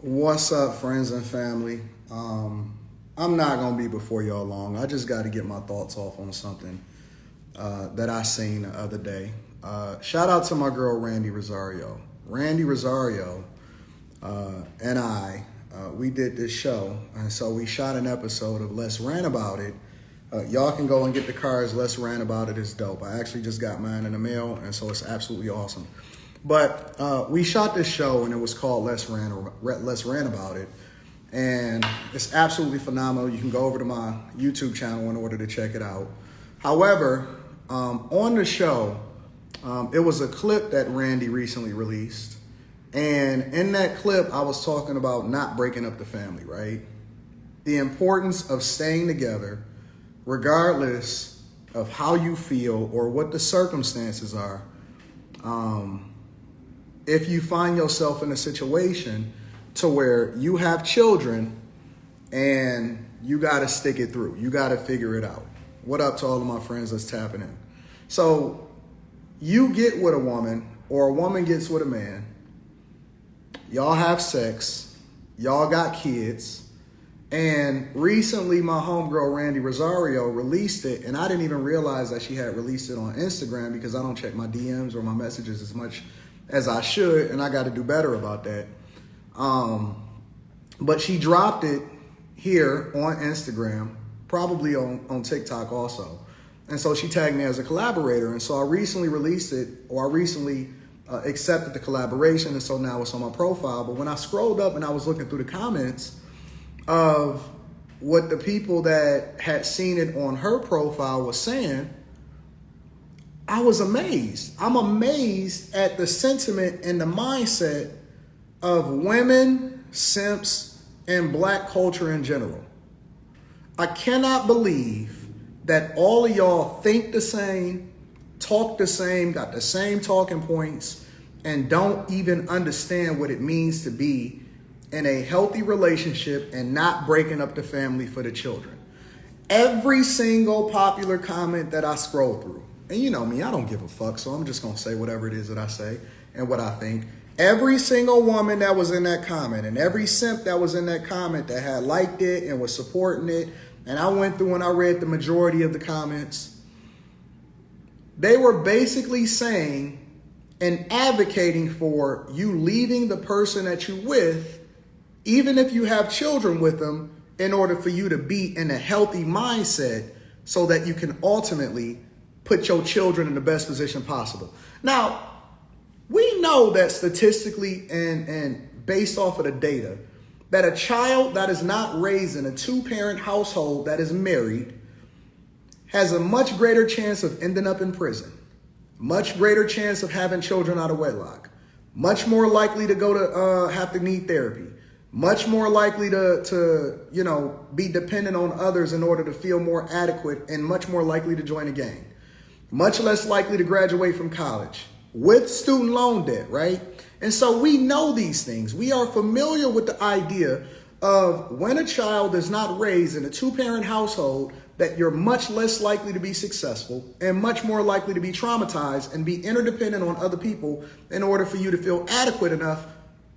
What's up, friends and family? I'm not gonna be before y'all long. I just got to get my thoughts off on something that I seen the other day. Shout out to my girl Randy Rosario. Randy Rosario and we did this show, and so we shot an episode of Let's Rant About It. Y'all can go and get the cards. Let's Rant About It is dope. I actually just got mine in the mail, and so it's absolutely awesome. But we shot this show, and it was called Let's Rant About It. And it's absolutely phenomenal. You can go over to my YouTube channel in order to check it out. However, on the show, it was a clip that Randy recently released. And in that clip, I was talking about not breaking up the family, right? The importance of staying together, regardless of how you feel or what the circumstances are. If you find yourself in a situation to where you have children and you got to stick it through, you got to figure it out. What up to all of my friends that's tapping in? So you get with a woman or a woman gets with a man. Y'all have sex. Y'all got kids. And recently my homegirl Randy Rosario released it, and I didn't even realize that she had released it on Instagram because I don't check my DMs or my messages as much as I should, and I got to do better about that. But she dropped it here on Instagram, probably on TikTok also. And so she tagged me as a collaborator. And so I recently released it, or I recently accepted the collaboration. And so now it's on my profile. But when I scrolled up and I was looking through the comments of what the people that had seen it on her profile was saying, I was amazed. I'm amazed at the sentiment and the mindset of women, simps, and black culture in general. I cannot believe that all of y'all think the same, talk the same, got the same talking points, and don't even understand what it means to be in a healthy relationship and not breaking up the family for the children. Every single popular comment that I scroll through, and you know me, I don't give a fuck, so I'm just going to say whatever it is that I say and what I think. Every single woman that was in that comment and every simp that was in that comment that had liked it and was supporting it, and I went through and I read the majority of the comments, they were basically saying and advocating for you leaving the person that you with, even if you have children with them, in order for you to be in a healthy mindset so that you can ultimately put your children in the best position possible. Now, we know that statistically and based off of the data, that a child that is not raised in a two-parent household that is married has a much greater chance of ending up in prison, much greater chance of having children out of wedlock, much more likely to go to have to need therapy, much more likely to be dependent on others in order to feel more adequate, and much more likely to join a gang, much less likely to graduate from college with student loan debt, right? And so we know these things. We are familiar with the idea of when a child is not raised in a two-parent household, that you're much less likely to be successful and much more likely to be traumatized and be interdependent on other people in order for you to feel adequate enough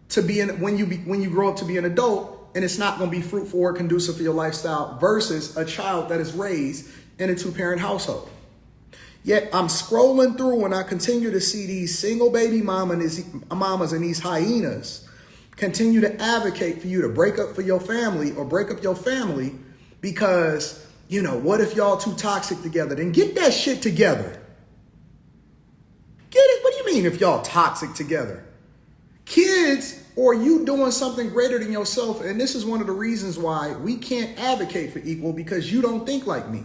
to be when you grow up to be an adult, and it's not going to be fruitful or conducive for your lifestyle versus a child that is raised in a two-parent household. Yet I'm scrolling through and I continue to see these single baby mamas and these hyenas continue to advocate for you to break up for your family or break up your family because, what if y'all too toxic together? Then get that shit together. Get it? What do you mean if y'all toxic together? Kids, or you doing something greater than yourself. And this is one of the reasons why we can't advocate for equal, because you don't think like me.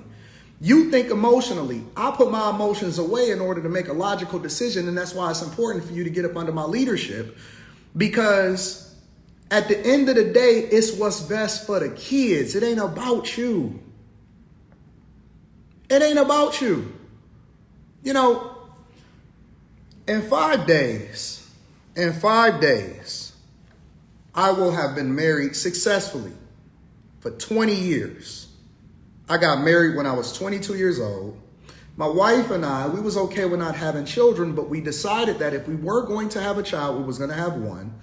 You think emotionally. I put my emotions away in order to make a logical decision. And that's why it's important for you to get up under my leadership, because at the end of the day, it's what's best for the kids. It ain't about you. It ain't about you. In 5 days, I will have been married successfully for 20 years. I got married when I was 22 years old. My wife and I, we was okay with not having children, but we decided that if we were going to have a child, we was going to have one.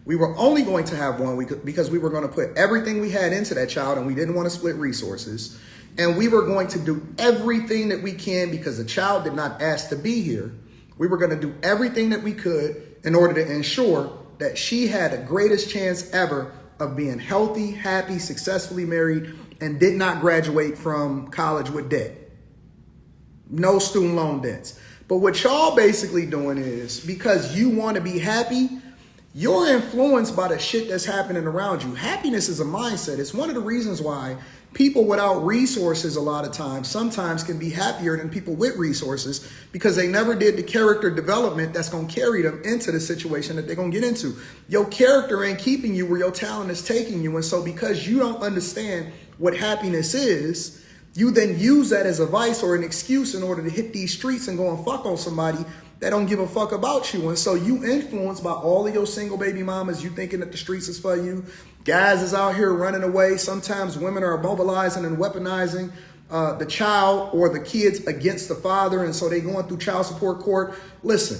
We were only going to have one because we were going to put everything we had into that child and we didn't want to split resources. And we were going to do everything that we can because the child did not ask to be here. We were going to do everything that we could in order to ensure that she had the greatest chance ever of being healthy, happy, successfully married, and did not graduate from college with debt. No student loan debts. But what y'all basically doing is, because you want to be happy, you're influenced by the shit that's happening around you. Happiness is a mindset. It's one of the reasons why people without resources a lot of times sometimes can be happier than people with resources, because they never did the character development that's going to carry them into the situation that they're going to get into. Your character ain't keeping you where your talent is taking you. And so because you don't understand what happiness is, you then use that as a vice or an excuse in order to hit these streets and go and fuck on somebody that don't give a fuck about you. And so you influenced by all of your single baby mamas, you thinking that the streets is for you. Guys is out here running away. Sometimes women are mobilizing and weaponizing the child or the kids against the father. And so they going through child support court. Listen,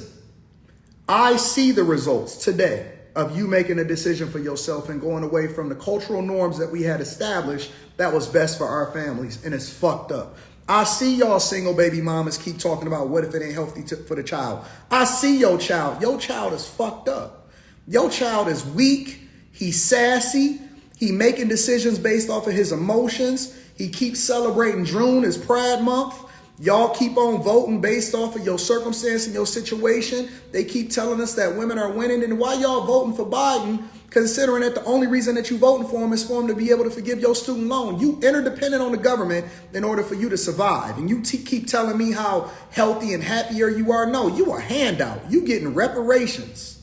I see the results today of you making a decision for yourself and going away from the cultural norms that we had established that was best for our families. And it's fucked up. I see y'all single baby mamas keep talking about what if it ain't healthy for the child. I see your child. Your child is fucked up. Your child is weak. He's sassy. He making decisions based off of his emotions. He keeps celebrating June as Pride Month. Y'all keep on voting based off of your circumstance and your situation. They keep telling us that women are winning. And why y'all voting for Biden, considering that the only reason that you voting for him is for him to be able to forgive your student loan? You interdependent on the government in order for you to survive. And you keep telling me how healthy and happier you are. No, you a handout. You getting reparations.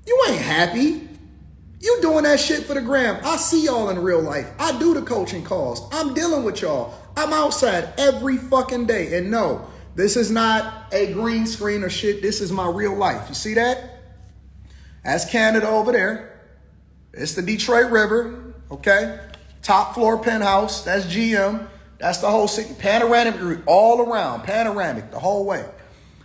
You ain't happy. You doing that shit for the gram. I see y'all in real life. I do the coaching calls. I'm dealing with y'all. I'm outside every fucking day. And no, this is not a green screen or shit. This is my real life. You see that? That's Canada over there. It's the Detroit River, okay? Top floor penthouse. That's GM. That's the whole city. Panoramic all around. Panoramic the whole way.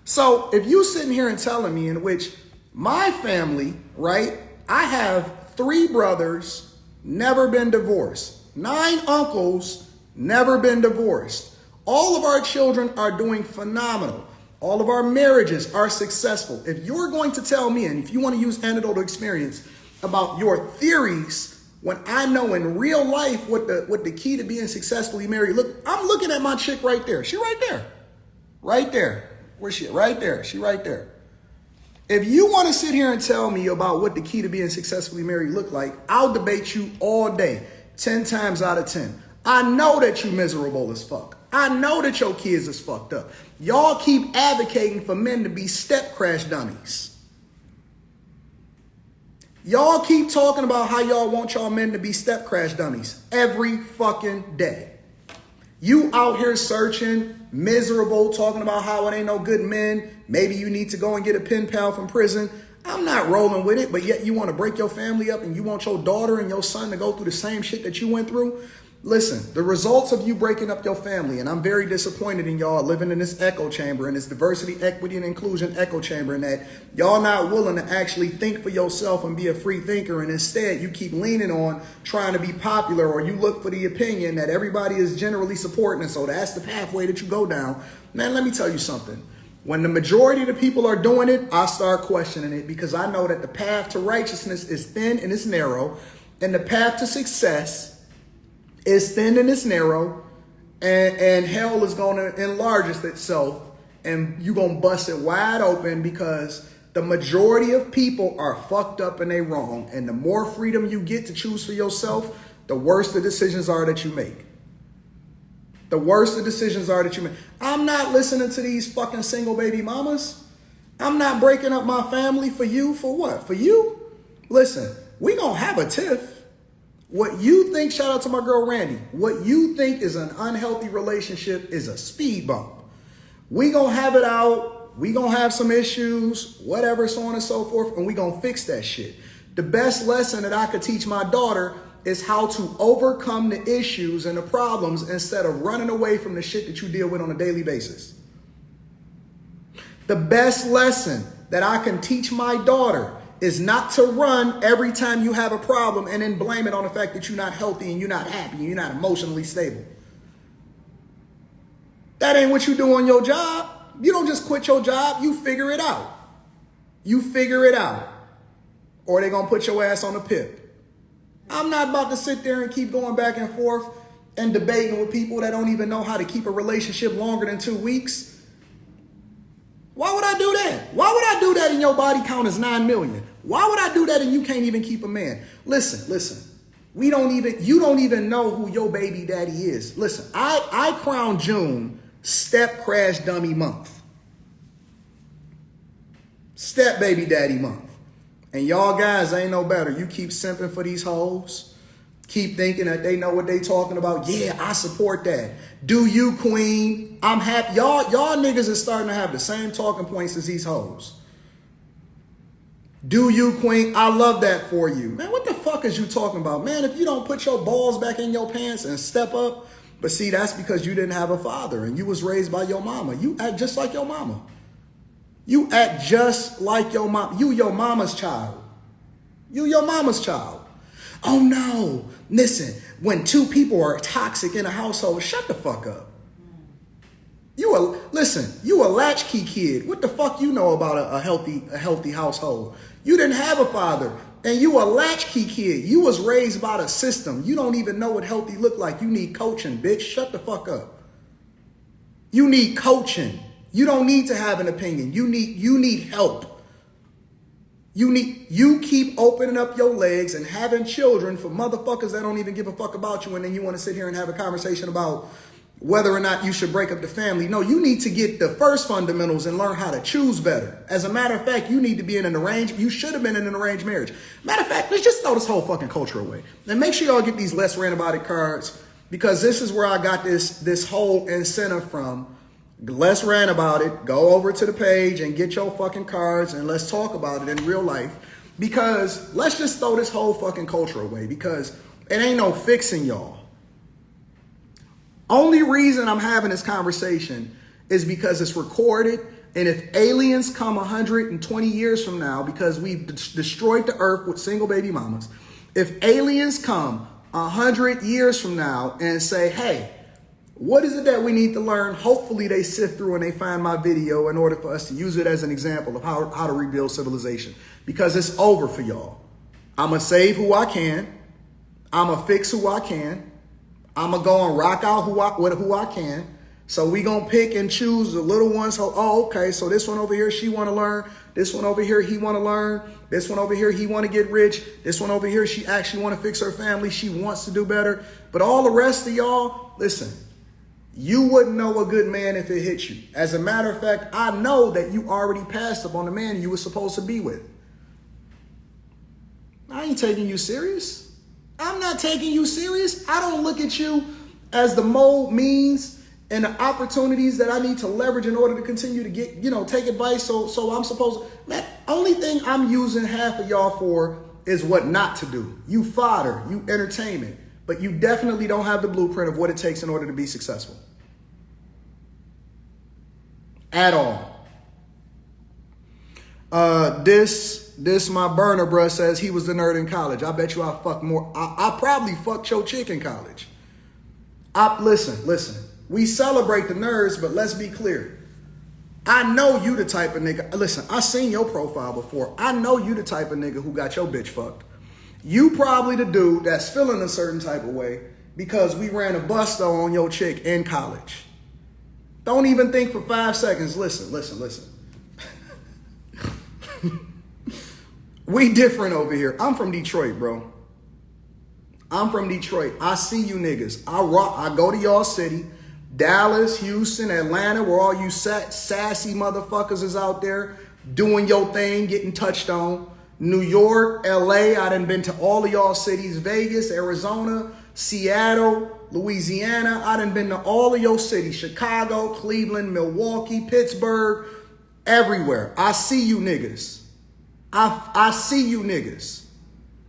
So if you sitting here and telling me in which my family, right? I have 3 brothers, never been divorced. 9 uncles, never been divorced. All of our children are doing phenomenal. All of our marriages are successful. If you're going to tell me, and if you want to use anecdotal experience about your theories, when I know in real life what the key to being successfully married, look, I'm looking at my chick right there. She right there. Right there. Where's she? Right there. She right there. If you want to sit here and tell me about what the key to being successfully married look like, I'll debate you all day, 10 times out of 10. I know that you miserable as fuck. I know that your kids is fucked up. Y'all keep advocating for men to be step crash dummies. Y'all keep talking about how y'all want y'all men to be step crash dummies every fucking day. You out here searching, miserable, talking about how it ain't no good men. Maybe you need to go and get a pen pal from prison. I'm not rolling with it, but yet you want to break your family up and you want your daughter and your son to go through the same shit that you went through. Listen, the results of you breaking up your family, and I'm very disappointed in y'all living in this echo chamber, in this diversity, equity, and inclusion echo chamber, and that y'all not willing to actually think for yourself and be a free thinker, and instead you keep leaning on trying to be popular, or you look for the opinion that everybody is generally supporting, and so that's the pathway that you go down. Man, let me tell you something. When the majority of the people are doing it, I start questioning it, because I know that the path to righteousness is thin and it's narrow, and the path to success is thin and it's narrow, and hell is going to enlarge itself, and you're going to bust it wide open, because the majority of people are fucked up and they wrong. And the more freedom you get to choose for yourself, the worse the decisions are that you make. The worse the decisions are that you make. I'm not listening to these fucking single baby mamas. I'm not breaking up my family for you. For what? For you? Listen, we going to have a tiff. What you think, shout out to my girl Randy, what you think is an unhealthy relationship is a speed bump. We gonna have it out, we gonna have some issues, whatever, so on and so forth, and we gonna fix that shit. The best lesson that I could teach my daughter is how to overcome the issues and the problems instead of running away from the shit that you deal with on a daily basis. The best lesson that I can teach my daughter is not to run every time you have a problem and then blame it on the fact that you're not healthy and you're not happy and you're not emotionally stable. That ain't what you do on your job. You don't just quit your job. You figure it out. You figure it out. Or they're going to put your ass on the pip. I'm not about to sit there and keep going back and forth and debating with people that don't even know how to keep a relationship longer than 2 weeks. Why would I do that? Why would I do that and your body count is 9 million? Why would I do that and you can't even keep a man? Listen. You don't even know who your baby daddy is. Listen, I crowned June Step Crash Dummy Month. Step Baby Daddy Month. And y'all guys ain't no better. You keep simping for these hoes. Keep thinking that they know what they talking about. Yeah, I support that. Do you, queen? I'm happy. Y'all niggas is starting to have the same talking points as these hoes. Do you, queen? I love that for you. Man, what the fuck is you talking about? Man, if you don't put your balls back in your pants and step up. But see, that's because you didn't have a father and you was raised by your mama. You act just like your mama. You act just like your mom. You your mama's child. You your mama's child. Oh no. Listen, when two people are toxic in a household, shut the fuck up. You a latchkey kid. What the fuck you know about a healthy household? You didn't have a father and you a latchkey kid. You was raised by the system. You don't even know what healthy look like. You need coaching, bitch. Shut the fuck up. You need coaching. You don't need to have an opinion. You need help. You keep opening up your legs and having children for motherfuckers that don't even give a fuck about you, and then you want to sit here and have a conversation about whether or not you should break up the family. No, you need to get the first fundamentals and learn how to choose better. As a matter of fact, you need to be in an arranged, you should have been in an arranged marriage. Matter of fact, let's just throw this whole fucking culture away. And make sure y'all get these Let's Rant About It cards, because this is where I got this whole incentive from. Let's rant about it. Go over to the page and get your fucking cards and let's talk about it in real life. Because let's just throw this whole fucking culture away, because it ain't no fixing y'all. Only reason I'm having this conversation is because it's recorded. And if aliens come 120 years from now, because we've destroyed the earth with single baby mamas, if aliens come 100 years from now and say, hey, what is it that we need to learn? Hopefully they sift through and they find my video in order for us to use it as an example of how to rebuild civilization. Because it's over for y'all. I'm going to save who I can. I'm going to fix who I can. I'm going to go and rock out who I can. So we going to pick and choose the little ones. Oh, okay, so this one over here, she want to learn. This one over here, he want to learn. This one over here, he want to get rich. This one over here, she actually want to fix her family. She wants to do better. But all the rest of y'all, listen. You wouldn't know a good man if it hit you. As a matter of fact, I know that you already passed up on the man you were supposed to be with. I ain't taking you serious. I'm not taking you serious. I don't look at you as the mold, means, and the opportunities that I need to leverage in order to continue to get, take advice. So I'm supposed to, man, only thing I'm using half of y'all for is what not to do. You fodder, you entertainment. But you definitely don't have the blueprint of what it takes in order to be successful. At all. This my burner bruh says he was the nerd in college. I bet you I fucked more. I probably fucked your chick in college. Listen. We celebrate the nerds, but let's be clear. I know you the type of nigga. Listen, I seen your profile before. I know you the type of nigga who got your bitch fucked. You probably the dude that's feeling a certain type of way because we ran a busto on your chick in college. Don't even think for 5 seconds. Listen. We different over here. I'm from Detroit, bro. I'm from Detroit. I see you niggas. I go to y'all city. Dallas, Houston, Atlanta, where all you sassy motherfuckers is out there doing your thing, getting touched on. New York, LA, I done been to all of y'all cities, Vegas, Arizona, Seattle, Louisiana. I done been to all of your cities, Chicago, Cleveland, Milwaukee, Pittsburgh, everywhere. I see you niggas. I see you niggas.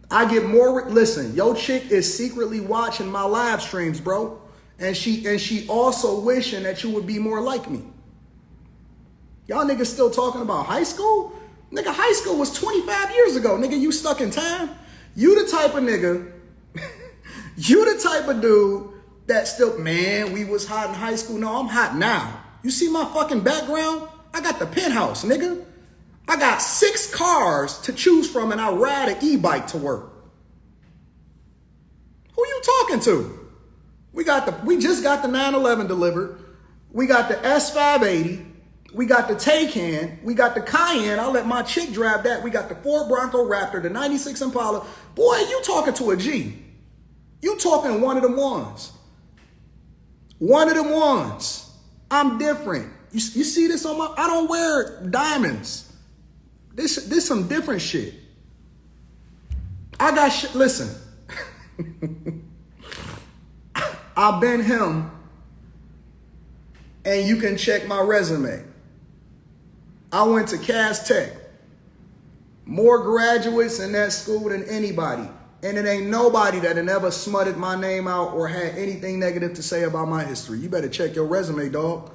I get more, listen, your chick is secretly watching my live streams, bro. And she also wishing that you would be more like me. Y'all niggas still talking about high school? Nigga, high school was 25 years ago. Nigga, you stuck in time? You the type of nigga, you the type of dude that still, man, we was hot in high school. No, I'm hot now. You see my fucking background? I got the penthouse, nigga. I got 6 cars to choose from and I ride an e-bike to work. Who you talking to? We just got the 911 delivered. We got the S580. We got the Taycan. We got the Cayenne. I'll let my chick drive that. We got the Ford Bronco Raptor, the 96 Impala. Boy, you talking to a G. You talking one of them ones. One of them ones. I'm different. You see this on my, I don't wear diamonds. This some different shit. I got shit, listen. I've been him and you can check my resume. I went to Cass Tech. More graduates in that school than anybody. And it ain't nobody that had ever smutted my name out or had anything negative to say about my history. You better check your resume, dog.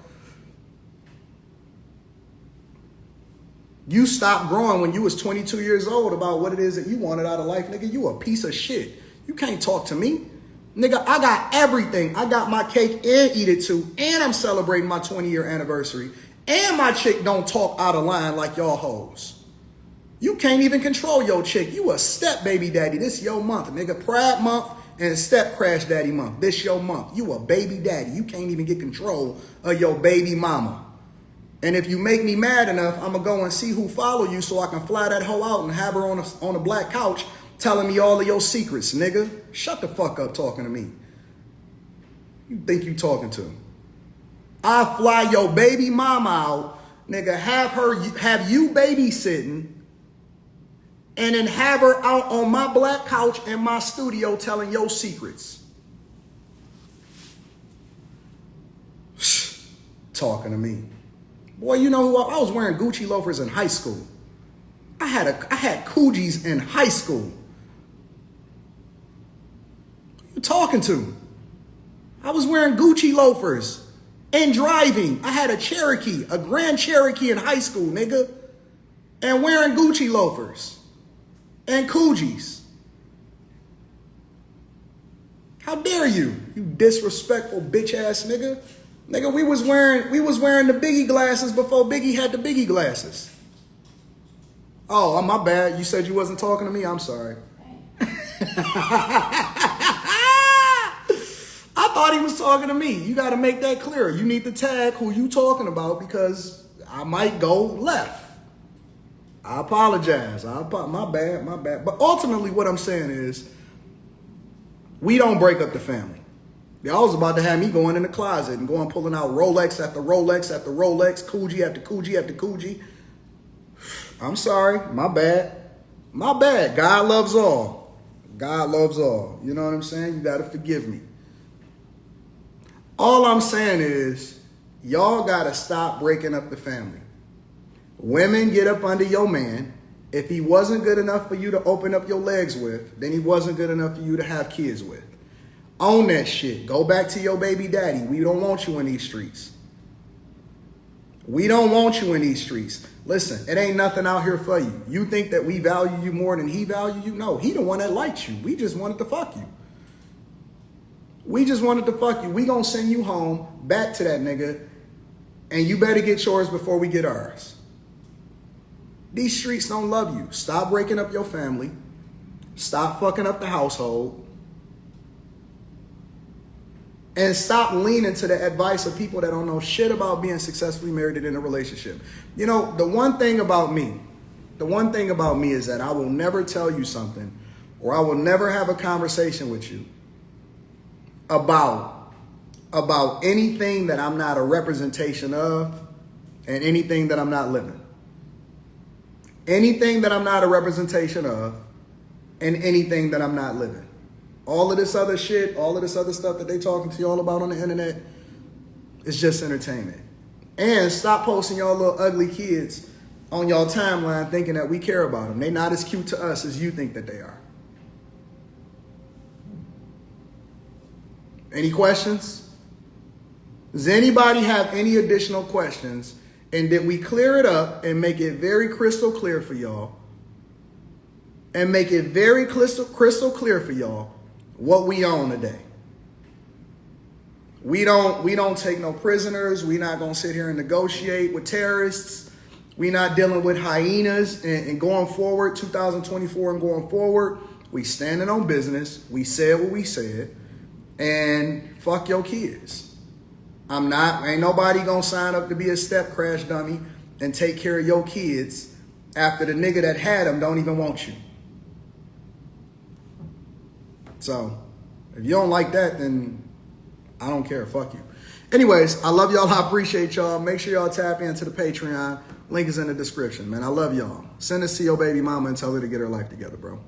You stopped growing when you was 22 years old about what it is that you wanted out of life. Nigga, you a piece of shit. You can't talk to me. Nigga, I got everything. I got my cake and eat it too. And I'm celebrating my 20-year anniversary. And my chick don't talk out of line like y'all hoes. You can't even control your chick. You a step baby daddy. This your month, nigga. Pride month and step crash daddy month. This your month. You a baby daddy. You can't even get control of your baby mama. And if you make me mad enough, I'm going to go and see who follow you so I can fly that hoe out and have her on a black couch telling me all of your secrets, nigga. Shut the fuck up talking to me. You think you talking to? I fly your baby mama out, nigga, have you babysitting, and then have her out on my black couch in my studio telling your secrets. Talking to me. Boy, you know who I was wearing Gucci loafers in high school. I had Coogis in high school. Who you talking to? I was wearing Gucci loafers and driving. I had a Cherokee, a Grand Cherokee in high school, nigga. And wearing Gucci loafers and Coogis. How dare you, you disrespectful bitch ass nigga. Nigga, we was wearing the Biggie glasses before Biggie had the Biggie glasses. Oh, my bad. You said you wasn't talking to me? I'm sorry. I thought he was talking to me. You got to make that clear. You need to tag who you talking about because I might go left. I apologize. My bad. But ultimately what I'm saying is we don't break up the family. Y'all was about to have me going in the closet and going pulling out Rolex after Rolex after Rolex, Coogee after Coogee after Coogee. I'm sorry. My bad. My bad. God loves all. God loves all. You know what I'm saying? You got to forgive me. All I'm saying is y'all got to stop breaking up the family. Women, get up under your man. If he wasn't good enough for you to open up your legs with, then he wasn't good enough for you to have kids with. Own that shit. Go back to your baby daddy. We don't want you in these streets. We don't want you in these streets. Listen, it ain't nothing out here for you. You think that we value you more than he value you? No, he the one that likes you. We just wanted to fuck you. We just wanted to fuck you. We gonna send you home back to that nigga, and you better get yours before we get ours. These streets don't love you. Stop breaking up your family. Stop fucking up the household. And stop leaning to the advice of people that don't know shit about being successfully married and in a relationship. You know, the one thing about me is that I will never tell you something, or I will never have a conversation with you about anything that I'm not a representation of and anything that I'm not living. Anything that I'm not a representation of and anything that I'm not living. All of this other shit, all of this other stuff that they talking to y'all about on the internet is just entertainment. And stop posting y'all little ugly kids on y'all timeline thinking that we care about them. They not as cute to us as you think that they are. Any questions? Does anybody have any additional questions and that we clear it up and make it very crystal clear for y'all. And make it very crystal clear for y'all what we own today. We don't take no prisoners. We not gonna sit here and negotiate with terrorists. We not dealing with hyenas. And going forward, 2024 and going forward, we standing on business. We said what we said, and fuck your kids. Ain't nobody gonna sign up to be a step crash dummy and take care of your kids after the nigga that had them don't even want you. So if you don't like that, then I don't care. Fuck you. Anyways, I love y'all. I appreciate y'all. Make sure y'all tap into the Patreon. Link is in the description, man. I love y'all. Send this to your baby mama and tell her to get her life together, bro.